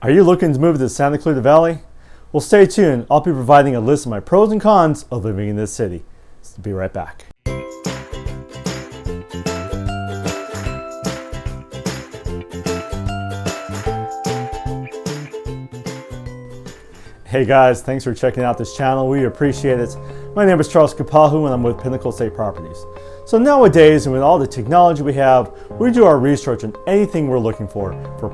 Are you looking to move to the Santa Clarita Valley? Well, stay tuned. I'll be providing a list of my pros and cons of living in this city. So be right back. Hey guys, thanks for checking out this channel. We appreciate it. My name is christykupahu and I'm with Pinnacle State Properties. So nowadays, and with all the technology we have, we do our research on anything we're looking for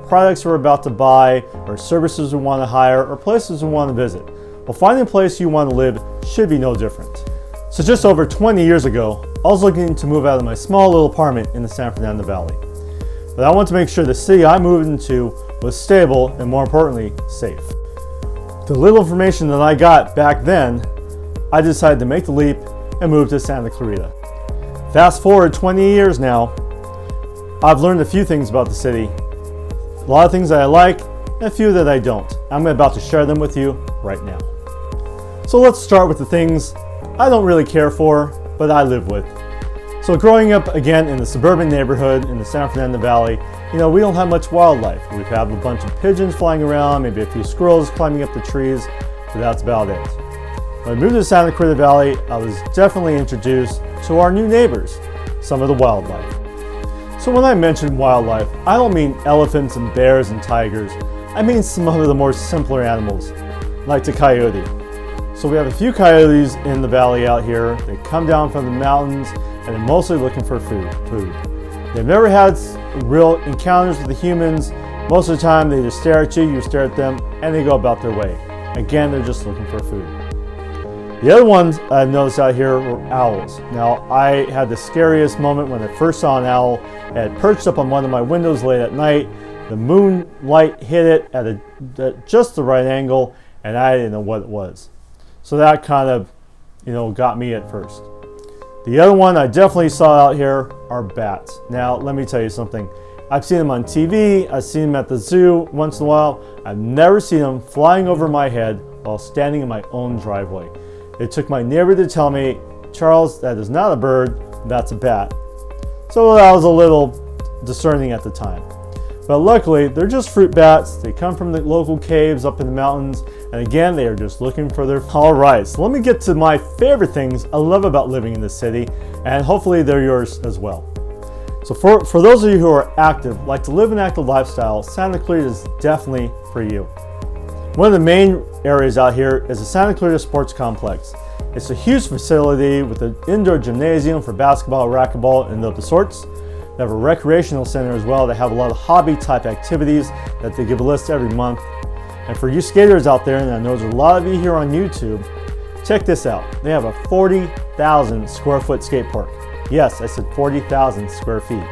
products we're about to buy, or services we want to hire, or places we want to visit. Well, finding a place you want to live should be no different. So just over 20 years ago, I was looking to move out of my small little apartment in the San Fernando Valley. But I wanted to make sure the city I moved into was stable and, more importantly, safe. The little information that I got back then, I decided to make the leap and move to Santa Clarita. Fast forward 20 years now, I've learned a few things about the city. A lot of things that I like and a few that I don't. I'm about to share them with you right now. So let's start with the things I don't really care for, but I live with. So growing up again in the suburban neighborhood in the San Fernando Valley, we don't have much wildlife. We have a bunch of pigeons flying around, maybe a few squirrels climbing up the trees, but that's about it. When I moved to the Santa Clarita Valley, I was definitely introduced to our new neighbors, some of the wildlife. So when I mention wildlife, I don't mean elephants and bears and tigers. I mean some of the more simpler animals, like the coyote. So we have a few coyotes in the valley out here. They come down from the mountains and they're mostly looking for food. They've never had real encounters with the humans. Most of the time they just stare at you, you stare at them, and they go about their way. Again, they're just looking for food. The other ones I've noticed out here were owls. Now, I had the scariest moment when I first saw an owl. It had perched up on one of my windows late at night. The moonlight hit it at just the right angle, and I didn't know what it was. So that kind of, got me at first. The other one I definitely saw out here are bats. Now, let me tell you something. I've seen them on TV, I've seen them at the zoo once in a while. I've never seen them flying over my head while standing in my own driveway. It took my neighbor to tell me, Charles, that is not a bird, that's a bat. So I was a little discerning at the time. But luckily, they're just fruit bats. They come from the local caves up in the mountains. And again, they are just looking for their... All right, so let me get to my favorite things I love about living in this city. And hopefully they're yours as well. So for those of you who are active, like to live an active lifestyle, Santa Clarita is definitely for you. One of the main areas out here is the Santa Clarita Sports Complex. It's a huge facility with an indoor gymnasium for basketball, racquetball, and of the sorts. They have a recreational center as well. They have a lot of hobby type activities that they give a list every month. And for you skaters out there, and I know there's a lot of you here on YouTube, check this out. They have a 40,000 square foot skate park. Yes, I said 40,000 square feet.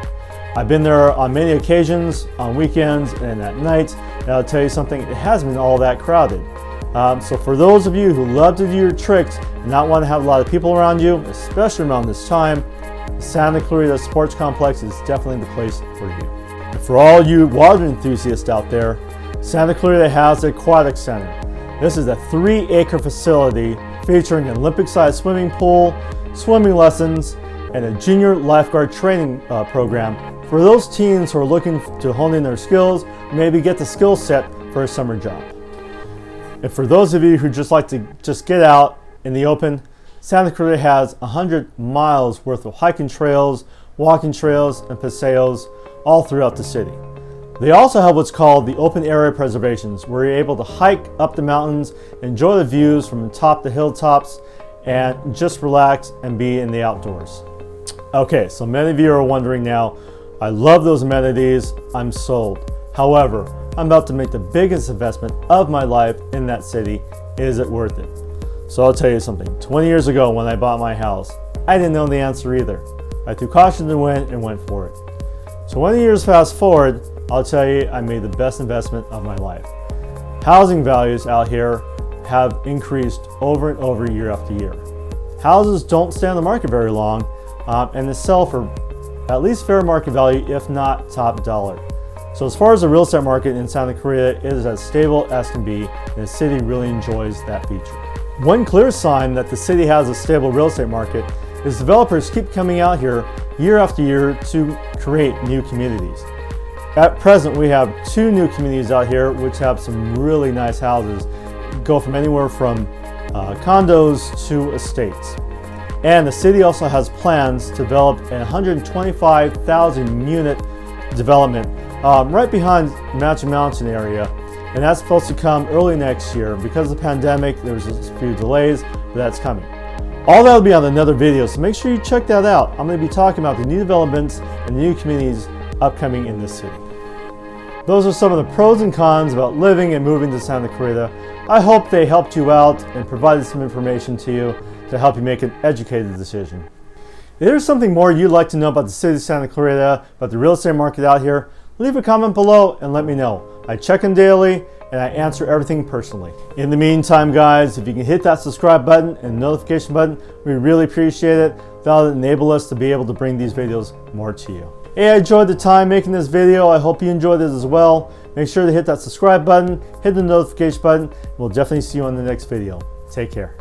I've been there on many occasions, on weekends and at night. And I'll tell you something, it hasn't been all that crowded. So for those of you who love to do your tricks and not want to have a lot of people around you, especially around this time, the Santa Clarita Sports Complex is definitely the place for you. And for all you water enthusiasts out there, Santa Clarita has the Aquatic Center. This is a 3-acre facility featuring an Olympic-sized swimming pool, swimming lessons, and a junior lifeguard training program for those teens who are looking to hone in their skills, maybe get the skill set for a summer job. And for those of you who just like to get out in the open, Santa Clarita has 100 miles worth of hiking trails, walking trails, and paseos all throughout the city. They also have what's called the open area preservations, where you're able to hike up the mountains, enjoy the views from top to hilltops, and just relax and be in the outdoors. Okay, so many of you are wondering now, I love those amenities, I'm sold. However, I'm about to make the biggest investment of my life in that city. Is it worth it? So I'll tell you something. 20 years ago when I bought my house, I didn't know the answer either. I threw caution to the wind and went for it. 20 years fast forward, I'll tell you I made the best investment of my life. Housing values out here have increased over and over year after year. Houses don't stay on the market very long and they sell for at least fair market value, if not top dollar. So as far as the real estate market in Santa Clarita, it is as stable as can be, and the city really enjoys that feature. One clear sign that the city has a stable real estate market is developers keep coming out here year after year to create new communities. At present, we have 2 new communities out here which have some really nice houses. Go from anywhere from condos to estates. And the city also has plans to develop a 125,000 unit development right behind Magic Mountain area. And that's supposed to come early next year. Because of the pandemic, there was a few delays, but that's coming. All that will be on another video, so make sure you check that out. I'm going to be talking about the new developments and the new communities upcoming in this city. Those are some of the pros and cons about living and moving to Santa Clarita. I hope they helped you out and provided some information to you to help you make an educated decision. If there's something more you'd like to know about the city of Santa Clarita, about the real estate market out here, leave a comment below and let me know. I check them daily and I answer everything personally. In the meantime, guys, if you can hit that subscribe button and notification button, we really appreciate it. That'll enable us to be able to bring these videos more to you. Hey, I enjoyed the time making this video. I hope you enjoyed it as well. Make sure to hit that subscribe button, hit the notification button. We'll definitely see you on the next video. Take care.